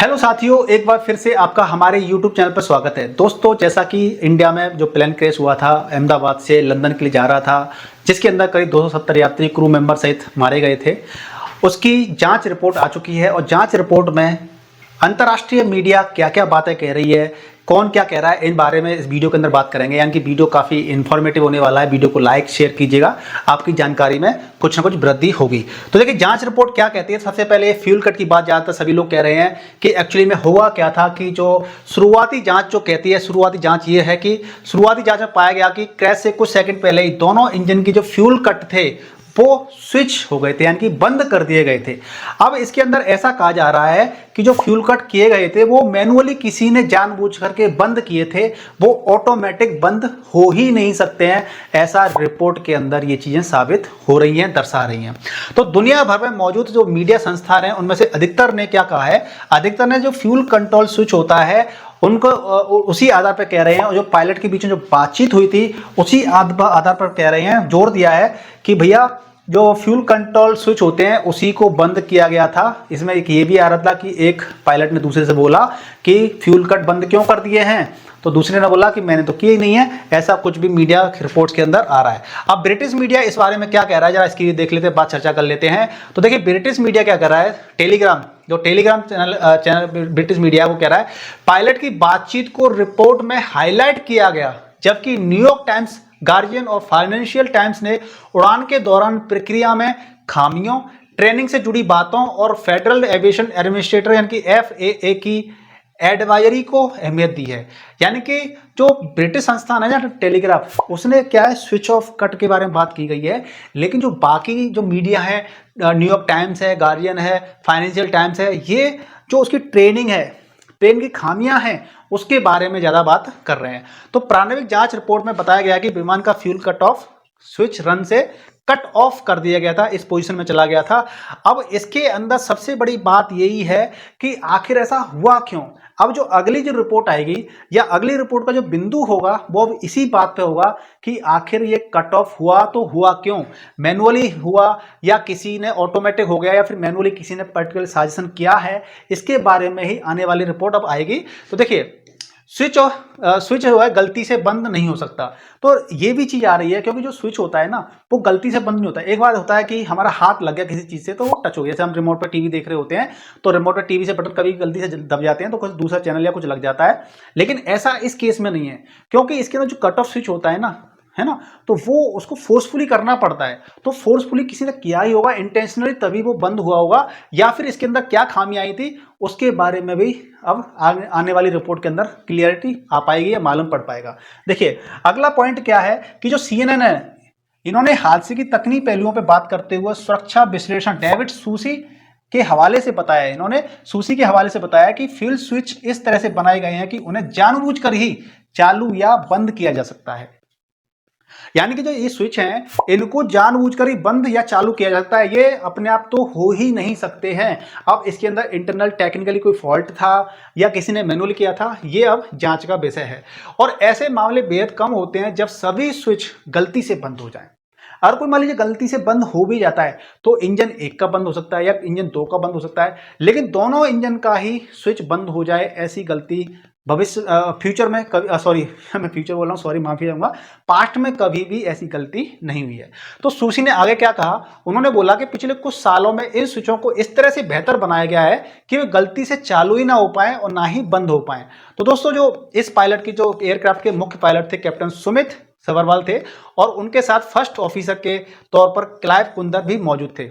Hello साथियों, एक बार फिर से आपका हमारे YouTube चैनल पर स्वागत है। दोस्तों, जैसा कि इंडिया में जो प्लेन क्रैश हुआ था अहमदाबाद से लंदन के लिए जा रहा था, जिसके अंदर करीब 270 यात्री क्रू मेंबर सहित मारे गए थे, उसकी जांच रिपोर्ट आ चुकी है। और जांच रिपोर्ट में अंतर्राष्ट्रीय मीडिया क्या क्या बातें कह रही है, कौन क्या कह रहा है, इन बारे में इस वीडियो के अंदर बात करेंगे। यानी कि वीडियो काफ़ी इन्फॉर्मेटिव होने वाला है। वीडियो को लाइक शेयर कीजिएगा, आपकी जानकारी में कुछ ना कुछ वृद्धि होगी। तो देखिए, जांच रिपोर्ट क्या कहती है। सबसे पहले फ्यूल कट की बात ज़्यादातर सभी लोग कह रहे हैं कि एक्चुअली में हुआ क्या था कि जो शुरुआती जांच जो कहती है, शुरुआती जांच ये है कि शुरुआती जांच में पाया गया कि क्रैश से कुछ सेकंड पहले ही दोनों इंजन की जो फ्यूल कट थे वो स्विच हो गए थे, यानी कि बंद कर दिए गए थे। अब इसके अंदर ऐसा कहा जा रहा है कि जो फ्यूल कट किए गए थे वो मैनुअली किसी ने जानबूझ करके बंद किए थे, वो ऑटोमेटिक बंद हो ही नहीं सकते हैं। ऐसा रिपोर्ट के अंदर ये चीजें साबित हो रही हैं, दर्शा रही हैं। तो दुनिया भर में मौजूद जो मीडिया संस्थान हैं उनमें से अधिकतर ने क्या कहा है, अधिकतर ने जो फ्यूल कंट्रोल स्विच होता है उनको उसी आधार पर कह रहे हैं, और जो पायलट के बीच में जो बातचीत हुई थी उसी आधार पर कह रहे हैं, जोर दिया है कि भैया जो फ्यूल कंट्रोल स्विच होते हैं उसी को बंद किया गया था। इसमें एक ये भी आ रहा था कि एक पायलट ने दूसरे से बोला कि फ्यूल कट बंद क्यों कर दिए हैं, तो दूसरे ने बोला कि मैंने तो किया ही नहीं है। ऐसा कुछ भी मीडिया रिपोर्ट्स के अंदर आ रहा है। अब ब्रिटिश मीडिया इस बारे में क्या कह रहा है, जरा इसकी देख लेते हैं, बात चर्चा कर लेते हैं। तो देखिए, ब्रिटिश मीडिया क्या कर रहा है, टेलीग्राम चैनल ब्रिटिश मीडिया वो कह रहा है पायलट की बातचीत को रिपोर्ट में हाईलाइट किया गया, जबकि न्यूयॉर्क टाइम्स, गार्जियन और फाइनेंशियल टाइम्स ने उड़ान के दौरान प्रक्रिया में खामियों, ट्रेनिंग से जुड़ी बातों और फेडरल एविएशन एडमिनिस्ट्रेटर यानी कि FAA की एडवाइजरी को अहमियत दी है। यानी कि जो ब्रिटिश संस्थान है ना टेलीग्राफ, उसने क्या है, स्विच ऑफ कट के बारे में बात की गई है। लेकिन जो बाकी जो मीडिया है, न्यूयॉर्क टाइम्स है, गार्जियन है, फाइनेंशियल टाइम्स है, ये जो उसकी ट्रेनिंग है, ट्रेन की खामियां हैं, उसके बारे में ज्यादा बात कर रहे हैं। तो प्रारंभिक जांच रिपोर्ट में बताया गया कि विमान का fuel cut off switch run से कट ऑफ कर दिया गया था, इस पोजीशन में चला गया था। अब इसके अंदर सबसे बड़ी बात यही है कि आखिर ऐसा हुआ क्यों। अब जो अगली जो रिपोर्ट आएगी या अगली रिपोर्ट का जो बिंदु होगा वो अब इसी बात पे होगा कि आखिर ये कट ऑफ हुआ तो हुआ क्यों, मैनुअली हुआ या किसी ने ऑटोमेटिक हो गया या फिर मैनुअली किसी ने पर्टिकुलर साजिशन किया है, इसके बारे में ही आने वाली रिपोर्ट अब आएगी। तो देखिए, स्विच जो है गलती से बंद नहीं हो सकता। तो ये भी चीज आ रही है, क्योंकि जो स्विच होता है ना वो गलती से बंद नहीं होता है। एक बार होता है कि हमारा हाथ लग गया किसी चीज से तो वो टच हो गया, जैसे हम रिमोट पर टीवी देख रहे होते हैं तो रिमोट पर टीवी से बटन कभी गलती से दब जाते हैं तो कुछ दूसरा चैनल या कुछ लग जाता है। लेकिन ऐसा इस केस में नहीं है, क्योंकि इसके अंदर जो कट ऑफ स्विच होता है ना, तो वो उसको फोर्सफुली करना पड़ता है। तो फोर्सफुली किसी ने किया ही होगा इंटेंशनली, तभी वो बंद हुआ होगा। या फिर इसके अंदर क्या खामी आई थी उसके बारे में भी अब आने वाली रिपोर्ट के अंदर क्लियरिटी आ पाएगी या मालूम पड़ पाएगा। देखिए, अगला पॉइंट क्या है कि जो CNN है, इन्होंने हादसे की तकनीकी पहलुओं पर बात करते हुए सुरक्षा विश्लेषण डेविड सूसी के हवाले से बताया। इन्होंने सूसी के हवाले से बताया कि फ्यूल स्विच इस तरह से बनाए गए हैं कि उन्हें जानबूझकर ही चालू या बंद किया जा सकता है। यानी कि जो ये स्विच हैं इनको जानबूझकर ही बंद या चालू किया जाता है, ये अपने आप तो हो ही नहीं सकते हैं। अब इसके अंदर इंटरनल टेक्निकली कोई फॉल्ट था या किसी ने मैनुअली किया था, ये अब जांच का विषय है। और ऐसे मामले बेहद कम होते हैं जब सभी स्विच गलती से बंद हो जाएं। अगर कोई मान लीजिए गलती से बंद हो भी जाता है तो इंजन 1 का बंद हो सकता है या इंजन 2 का बंद हो सकता है, लेकिन दोनों इंजन का ही स्विच बंद हो जाए, ऐसी गलती भविष्य फ्यूचर में कभी सॉरी मैं फ्यूचर बोल रहा हूँ, सॉरी माफी चाहूंगा, पास्ट में कभी भी ऐसी गलती नहीं हुई है। तो सूसी ने आगे क्या कहा, उन्होंने बोला कि पिछले कुछ सालों में इन स्विचों को इस तरह से बेहतर बनाया गया है कि वे गलती से चालू ही ना हो पाए और ना ही बंद हो पाए। तो दोस्तों, जो इस पायलट की जो एयरक्राफ्ट के मुख्य पायलट थे कैप्टन सुमित सबरवाल थे, और उनके साथ फर्स्ट ऑफिसर के तौर पर क्लाइव कुंदर भी मौजूद थे।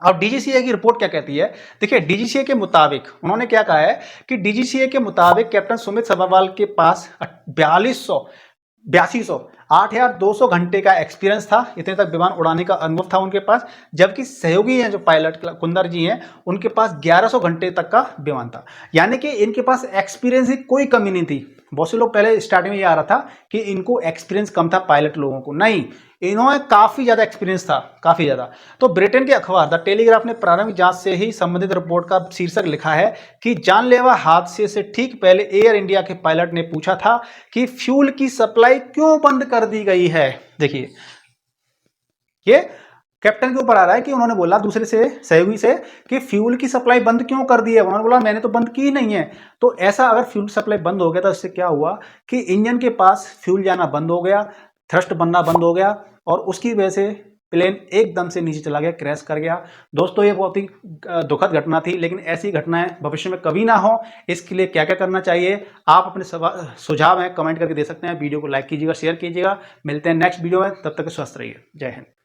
अब DGCA की रिपोर्ट क्या कहती है, देखिए DGCA के मुताबिक उन्होंने क्या कहा है कि DGCA के मुताबिक कैप्टन सुमित सबरवाल के पास 8200 8,200 घंटे का एक्सपीरियंस था, इतने तक विमान उड़ाने का अनुभव था उनके पास। जबकि सहयोगी हैं जो पायलट कुंदर जी हैं, उनके पास 1100 घंटे तक का विमान था। यानी कि इनके पास एक्सपीरियंस की कोई कमी नहीं थी। बहुत से लोग पहले स्टार्टिंग में ये आ रहा था कि इनको एक्सपीरियंस कम था पायलट लोगों को, नहीं, इन्होंने काफी ज्यादा एक्सपीरियंस था, काफी ज्यादा। तो ब्रिटेन के अखबार द टेलीग्राफ ने प्रारंभिक जांच से ही संबंधित रिपोर्ट का शीर्षक लिखा है कि जानलेवा हादसे से ठीक पहले एयर इंडिया के पायलट ने पूछा था कि फ्यूल की सप्लाई क्यों बंद कर दी गई है। देखिए, ये कैप्टन के ऊपर आ रहा है कि उन्होंने बोला दूसरे से सहयोगी से कि फ्यूल की सप्लाई बंद क्यों कर दी है। उन्होंने बोला मैंने तो बंद की ही नहीं है। तो ऐसा अगर फ्यूल सप्लाई बंद हो गया तो इससे क्या हुआ कि इंजन के पास फ्यूल जाना बंद हो गया, थ्रस्ट बनना बंद हो गया और उसकी वजह से प्लेन एकदम से नीचे चला गया, क्रैश कर गया। दोस्तों ये बहुत ही दुखद घटना थी, लेकिन ऐसी घटनाएं भविष्य में कभी ना हो, इसके लिए क्या क्या करना चाहिए आप अपने सुझाव हैं कमेंट करके दे सकते हैं। वीडियो को लाइक कीजिएगा, शेयर कीजिएगा। मिलते हैं नेक्स्ट वीडियो में, तब तक स्वस्थ रहिए। जय हिंद।